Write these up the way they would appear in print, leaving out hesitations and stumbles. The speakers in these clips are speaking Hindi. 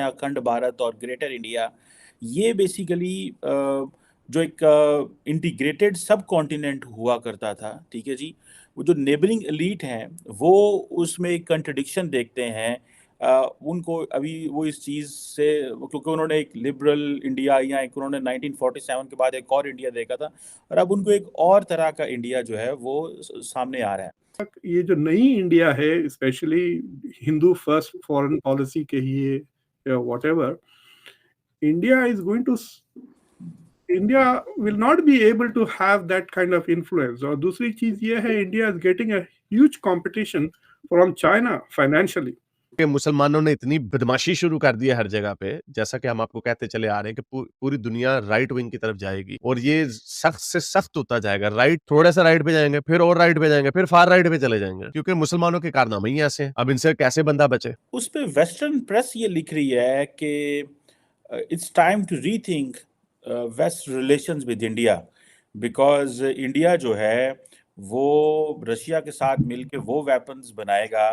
अखंड भारत और ग्रेटर इंडिया, ये बेसिकली जो एक इंटीग्रेटेड सब कॉन्टिनेंट हुआ करता था, ठीक है जी। वो जो नेबरिंग एलीट हैं वो उसमें एक कंट्रडिक्शन देखते हैं। उनको अभी वो इस चीज़ से, क्योंकि उन्होंने एक लिबरल इंडिया या एक उन्होंने 1947 के बाद एक और इंडिया देखा था, और अब उनको एक और तरह का इंडिया जो है वो सामने आ रहा है। ये जो नई इंडिया है, specially Hindu first foreign policy के लिए या whatever, India is going to India will not be able to have that kind of influence. और दूसरी चीज ये है, India is getting a huge competition from China financially. कि मुसलमानों ने इतनी बदमाशी शुरू कर दी है हर जगह पे, जैसा कि हम आपको कहते चले आ रहे हैं कि पूरी दुनिया राइट विंग की तरफ जाएगी और ये सख्त से सख्त होता जाएगा। राइट, थोड़ा सा राइट पे जाएंगे, फिर और राइट पे जाएंगे, फिर फार राइट पे चले जाएंगे, क्योंकि मुसलमानों के कारनामे ही ऐसे हैं। अब इनसे कैसे बंदा बचे? उस पे वेस्टर्न प्रेस ये लिख रही है कि it's time to rethink West relations with India, because India जो है वो रशिया के साथ मिलके वो वेपन्स बनाएगा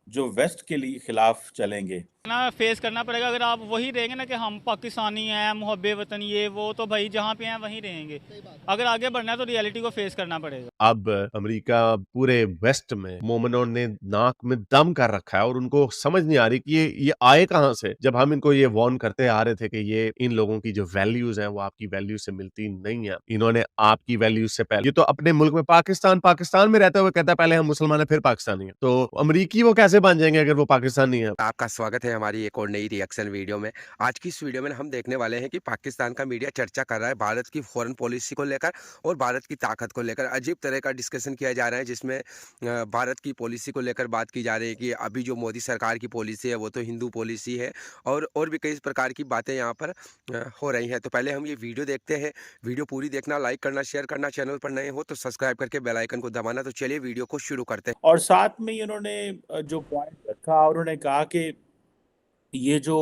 जो वेस्ट के लिए खिलाफ चलेंगे ना फेस करना पड़ेगा। अगर आप वही रहेंगे ना कि हम पाकिस्तानी हैं, मुहब्बे वतन, ये वो, तो भाई जहाँ पे हैं वहीं रहेंगे। अगर आगे बढ़ना है तो रियलिटी को फेस करना पड़ेगा। अब अमेरिका पूरे वेस्ट में मोमिनों ने नाक में दम कर रखा है और उनको समझ नहीं आ रही कि ये आए कहां से। जब हम इनको ये वार्न करते आ रहे थे कि ये इन लोगों की जो वैल्यूज हैं वो आपकी वैल्यूज से मिलती नहीं है, इन्होंने आपकी वैल्यूज से पहले, ये तो अपने मुल्क में पाकिस्तान में रहते हुए कहता है पहले हम मुसलमान है फिर पाकिस्तानी है, तो अमरीकी वो कैसे बन जाएंगे अगर वो पाकिस्तानी है? आपका स्वागत है हमारी एक और नई रिएक्शन वीडियो में। आज की इस वीडियो में हम देखने वाले हैं कि पाकिस्तान का मीडिया चर्चा कर रहा है भारत की फॉरेन पॉलिसी को लेकर और भारत की ताकत को लेकर। अजीब तरह का डिस्कशन किया जा रहा है जिसमें भारत की पॉलिसी को लेकर बात की जा रही है कि अभी जो मोदी सरकार की पॉलिसी है वो तो हिंदू पॉलिसी है, और भी कई प्रकार की बातें यहाँ पर हो रही हैं। तो पहले हम ये वीडियो देखते हैं। वीडियो पूरी देखना, लाइक करना, शेयर करना, चैनल पर नए हो तो सब्सक्राइब करके बेल आइकन को दबाना। तो चलिए वीडियो को शुरू करते हैं। और साथ में इन्होंने जो पॉइंट रखा, उन्होंने कहा कि ये जो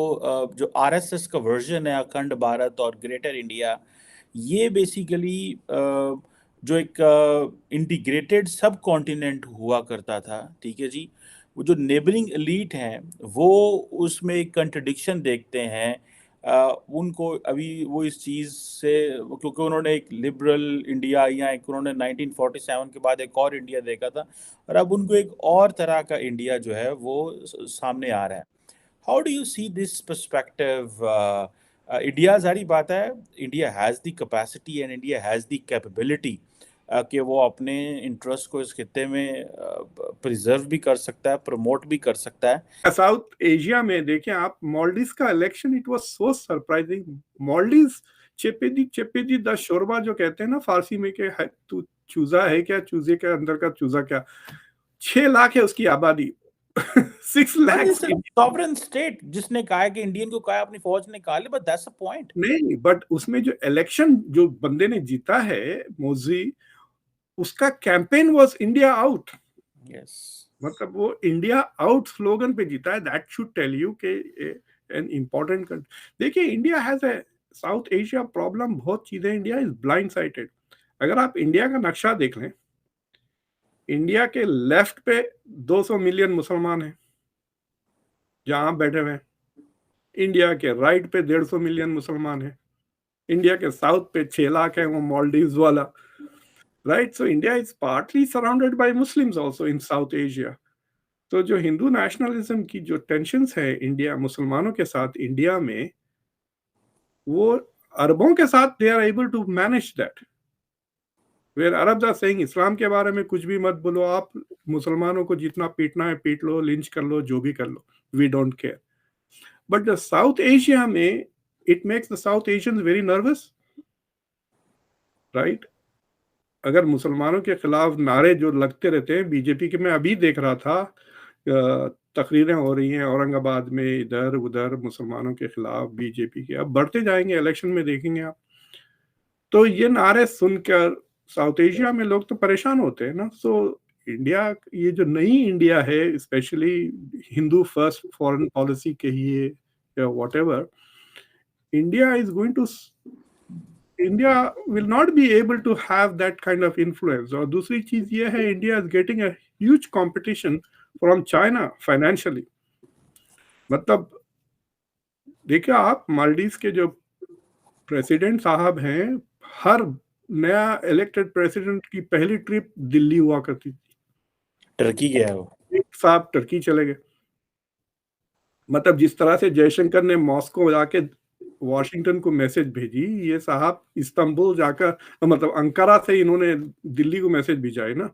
आरएसएस का वर्जन है अखंड भारत और ग्रेटर इंडिया, ये बेसिकली जो एक इंटीग्रेटेड सब कॉन्टिनेंट हुआ करता था, ठीक है जी। वो जो नेबरिंग एलीट हैं वो उसमें एक कंट्रडिक्शन देखते हैं। उनको अभी वो इस चीज़ से, क्योंकि उन्होंने एक लिबरल इंडिया या एक उन्होंने 1947 के बाद एक और इंडिया देखा था, और अब उनको एक और तरह का इंडिया जो है वो सामने आ रहा है। How do you see this perspective? India, जारी बात है, India has the capacity and India has the capability कि वो अपने इंटरेस्ट को इस खित्ते में प्रिजर्व भी कर सकता है, प्रमोट भी कर सकता है। साउथ एशिया में देखें आप, मालदीव का election, it was so surprising. Maldives, चेपेदी द शोरबा जो कहते हैं ना फारसी में, कि तू चूजा है क्या, चूजे के अंदर का चूजा क्या। 6 लाख है उसकी आबादी। 6 लाख सॉवरेन स्टेट जिसने कहा है कि इंडियन को कहा अपनी फौज निकाले, बट दैट्स अ पॉइंट। नहीं, बट उसमें जो इलेक्शन जो बंदे ने जीता है, मोजी, उसका campaign was India out. Yes, मतलब वो इंडिया आउट स्लोगन पे जीता है। दैट शुड टेल यू के एन इम्पोर्टेंट कंट्री। देखिए, India has a south Asia problem, बहुत चीजें, इंडिया इज ब्लाइंड साइटेड। अगर आप इंडिया का नक्शा देख लें, इंडिया के लेफ्ट पे 200 मिलियन मुसलमान हैं जहां बैठे हुए हैं। इंडिया के राइट पे 150 मिलियन मुसलमान हैं। इंडिया के साउथ पे 6 लाख है, वो मालदीव्स वाला, right. So India is partly surrounded by Muslims also in south Asia. तो जो हिंदू नेशनलिज्म की जो टेंशन्स है इंडिया मुसलमानों के साथ इंडिया में, वो अरबों के साथ they are able to manage that. Where Arabs are saying इस्लाम के बारे में कुछ भी मत बोलो, आप मुसलमानों को जितना पीटना है पीट लो, लिंच कर लो, जो भी कर लो, we don't care. But the South Asia में, it makes the South Asians very nervous, right. अगर मुसलमानों के खिलाफ नारे जो लगते रहते हैं बीजेपी के, मैं अभी देख रहा था तकरीरें हो रही हैं औरंगाबाद में, इधर उधर मुसलमानों के खिलाफ बीजेपी के, अब बढ़ते जाएंगे, इलेक्शन में देखेंगे आप। तो ये नारे सुनकर साउथ एशिया में लोग तो परेशान होते हैं ना। सो इंडिया, ये जो नई इंडिया है, specially Hindu first foreign policy के लिए या whatever, India is going to India will not be able to have that kind of influence. और दूसरी चीज ये है, India is getting a huge competition from China financially. मतलब देखिए आप मालदीव के जो प्रेसिडेंट साहब हैं, हर नया इलेक्टेड प्रेसिडेंट की पहली ट्रिप दिल्ली हुआ करती थी। टर्की गया है वो। एक साहब टर्की चले गए। मतलब जिस तरह से जयशंकर ने मॉस्को जाके वॉशिंगटन को मैसेज भेजी, ये साहब इस्तांबुल जाकर, मतलब अंकारा से इन्होंने दिल्ली को मैसेज भेजा है ना।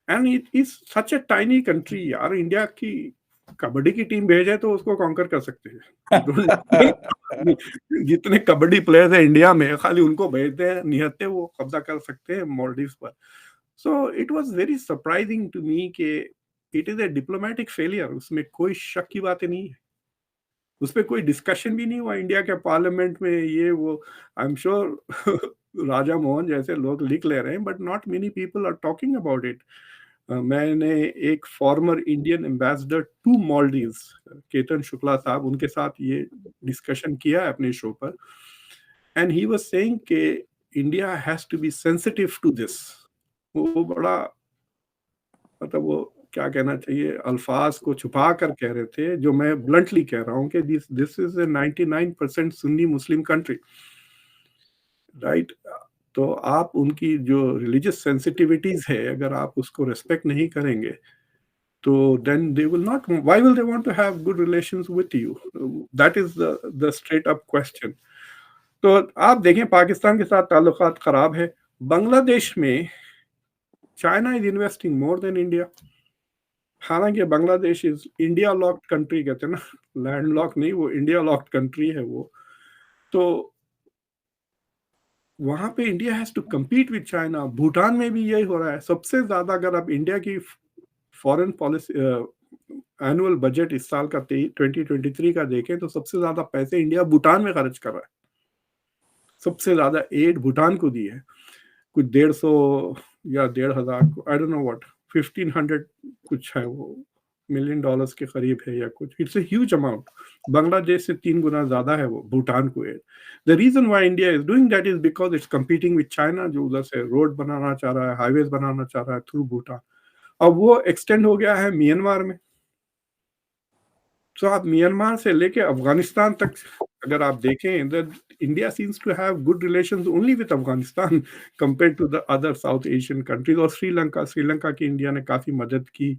And it is such a tiny country यार। इंडिया की कबड्डी की टीम भेजे तो उसको कॉन्कर कर सकते हैं। जितने कबड्डी प्लेयर्स है इंडिया में, खाली उनको भेजते हैं, निहत्ते वो कब्जा कर सकते हैं मॉलडीव्स पर। So it was very surprising to me कि it is a diplomatic failure, उसमें कोई शक की बात नहीं है। उस पे कोई डिस्कशन भी नहीं हुआ इंडिया के पार्लियामेंट में, ये वो। I am sure Raja Mohan जैसे लोग लिख ले रहे हैं, but not many people are talking about it. मैंने एक former Indian ambassador to Maldives, Ketan Shukla sahab, उनके साथ ये डिस्कशन किया है अपने शो पर, एंड ही वाज सेइंग कि India has to be sensitive to this. वो बड़ा, मतलब वो क्या कहना चाहिए, अल्फाज को छुपा कर कह रहे थे, जो मैं ब्लंटली कह रहा हूँ कि this is a 99% Sunni Muslim country, right. तो आप उनकी जो रिलीजियस सेंसिटिविटीज है, अगर आप उसको रेस्पेक्ट नहीं करेंगे, तो then they will not, why will they want to have good relations with you? That is the straight up question. तो आप देखें पाकिस्तान के साथ ताल्लुकात खराब है। बांग्लादेश में China is investing more than India. हालांकि Bangladesh is India locked country कहते हैं ना, लैंड लॉक नहीं, वो इंडिया लॉक्ड कंट्री है वो। तो वहां पे India has to compete with China. Bhutan में भी यही हो रहा है। सबसे ज्यादा अगर आप इंडिया की फॉरेन पॉलिसी एनुअल बजट इस साल का 2023 का देखें, तो सबसे ज्यादा पैसे इंडिया भूटान में खर्च कर रहा है। सबसे ज्यादा एड भूटान को दी है, कुछ 150 या 1,500, आई डोंट नो व्हाट, 1,500 कुछ है वो, मिलियन डॉलर्स के करीब है या कुछ। It's a huge amount. Bangladesh से 3 गुना ज्यादा है वो भूटान को aid. The reason why India is doing that is because it's competing with China, जो उधर से रोड बनाना चाह रहा है, हाईवेज बनाना चाह रहा है थ्रू भूटान। अब वो एक्सटेंड हो गया है म्यांमार में। तो आप म्यांमार से लेके अफगानिस्तान तक अगर आप देखें, India seems to have good relations only with Afghanistan compare to the other South Asian countries. और श्रीलंका की इंडिया ने काफी मदद की।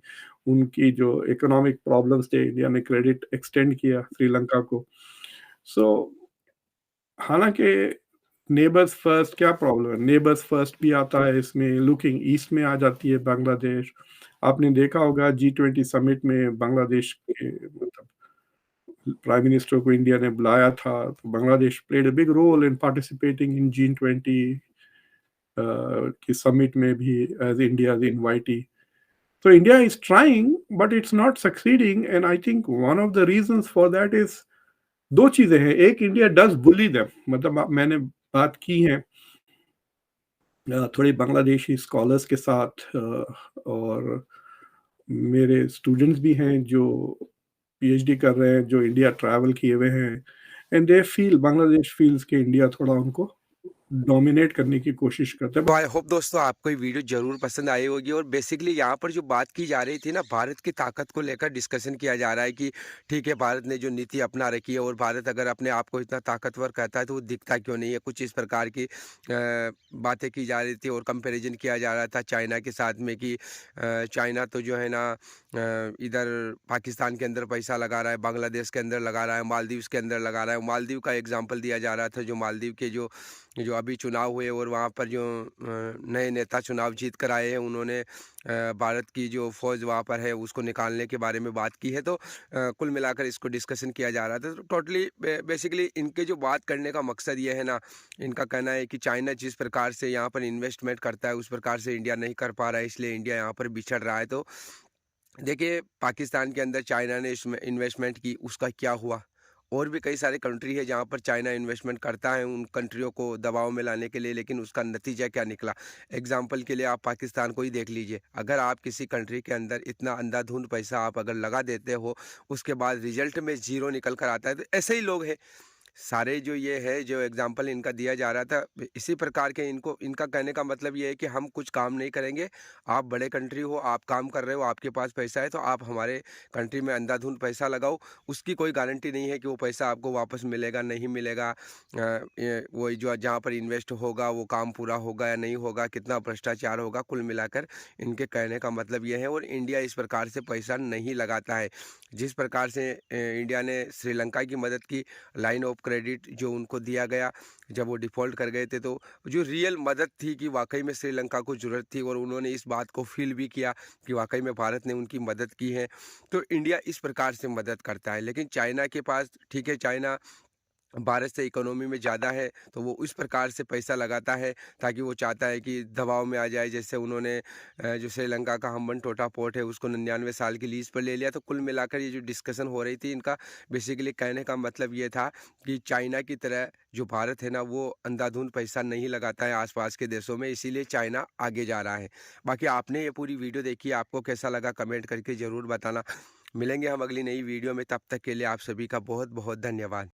उनकी जो इकोनॉमिक प्रॉब्लम्स थे, इंडिया ने क्रेडिट एक्सटेंड किया श्रीलंका को। सो हालांकि नेबर्स फर्स्ट क्या प्रॉब्लम है, नेबर्स फर्स्ट भी आता है इसमें, लुकिंग ईस्ट में आ जाती है बांग्लादेश। आपने देखा होगा G20 समिट में बांग्लादेश के, मतलब प्राइम मिनिस्टर को इंडिया ने बुलाया था, तो Bangladesh played a big role in participating in G20 की समिट में भी as India invitee. So India is trying, but it's not succeeding, and I think one of the reasons for that is दो चीजें हैं। एक, इंडिया डज बुली देम, मतलब मैंने बात की है थोड़े बांग्लादेशी स्कॉलर्स के साथ, और मेरे स्टूडेंट्स भी हैं जो पीएचडी कर रहे हैं, जो इंडिया ट्रैवल किए हुए हैं, and they feel, Bangladesh feels कि इंडिया थोड़ा उनको डोमिनेट करने की कोशिश करता है। तो आई होप दोस्तों आपको ये वीडियो जरूर पसंद आई होगी। और बेसिकली यहाँ पर जो बात की जा रही थी ना, भारत की ताकत को लेकर डिस्कशन किया जा रहा है कि ठीक है, भारत ने जो नीति अपना रखी है, और भारत अगर अपने आप को इतना ताकतवर कहता है तो वो दिखता क्यों नहीं है। कुछ इस प्रकार की बातें की जा रही थी, और कंपैरिजन किया जा रहा था चाइना के साथ में कि चाइना तो जो है ना इधर पाकिस्तान के अंदर पैसा लगा रहा है, बांग्लादेश के अंदर लगा रहा है, मालदीव के अंदर लगा रहा है। मालदीव का एग्जाम्पल दिया जा रहा था, जो मालदीव के जो अभी चुनाव हुए, और वहाँ पर जो नए नेता चुनाव जीत कर आए हैं, उन्होंने भारत की जो फौज वहाँ पर है उसको निकालने के बारे में बात की है। तो कुल मिलाकर इसको डिस्कशन किया जा रहा था। तो टोटली बेसिकली इनके जो बात करने का मकसद ये है ना, इनका कहना है कि चाइना जिस प्रकार से यहाँ पर इन्वेस्टमेंट करता है, उस प्रकार से इंडिया नहीं कर पा रहा है, इसलिए इंडिया यहाँ पर बिछड़ रहा है। तो देखिए, पाकिस्तान के अंदर चाइना ने इसमें इन्वेस्टमेंट की, उसका क्या हुआ? और भी कई सारे कंट्री है जहाँ पर चाइना इन्वेस्टमेंट करता है उन कंट्रियों को दबाव में लाने के लिए, लेकिन उसका नतीजा क्या निकला? एग्जाम्पल के लिए आप पाकिस्तान को ही देख लीजिए। अगर आप किसी कंट्री के अंदर इतना अंधाधुंध पैसा आप अगर लगा देते हो, उसके बाद रिजल्ट में ज़ीरो निकल कर आता है, तो ऐसे ही लोग हैं। सारे जो ये है जो एग्जाम्पल इनका दिया जा रहा था इसी प्रकार के इनका कहने का मतलब ये है कि हम कुछ काम नहीं करेंगे, आप बड़े कंट्री हो, आप काम कर रहे हो, आपके पास पैसा है तो आप हमारे कंट्री में अंधाधुंध पैसा लगाओ, उसकी कोई गारंटी नहीं है कि वो पैसा आपको वापस मिलेगा नहीं मिलेगा। वो जो जहाँ पर इन्वेस्ट होगा वो काम पूरा होगा या नहीं होगा, कितना भ्रष्टाचार होगा, कुल मिलाकर इनके कहने का मतलब ये है। और इंडिया इस प्रकार से पैसा नहीं लगाता है जिस प्रकार से इंडिया ने श्रीलंका की मदद की, लाइन ऑफ क्रेडिट जो उनको दिया गया जब वो डिफ़ॉल्ट कर गए थे, तो जो रियल मदद थी कि वाकई में श्रीलंका को ज़रूरत थी और उन्होंने इस बात को फील भी किया कि वाकई में भारत ने उनकी मदद की है, तो इंडिया इस प्रकार से मदद करता है। लेकिन चाइना के पास ठीक है, चाइना भारत से इकोनॉमी में ज़्यादा है तो वो इस प्रकार से पैसा लगाता है ताकि वो चाहता है कि दबाव में आ जाए। जैसे उन्होंने जो श्रीलंका का हम्बनटोटा पोर्ट है उसको 99 साल की लीज़ पर ले लिया। तो कुल मिलाकर ये जो डिस्कशन हो रही थी इनका बेसिकली कहने का मतलब ये था कि चाइना की तरह जो भारत है ना वो अंधाधुंध पैसा नहीं लगाता है आसपास के देशों में, इसीलिए चाइना आगे जा रहा है। बाकी आपने ये पूरी वीडियो देखी, आपको कैसा लगा कमेंट करके ज़रूर बताना। मिलेंगे हम अगली नई वीडियो में, तब तक के लिए आप सभी का बहुत बहुत धन्यवाद।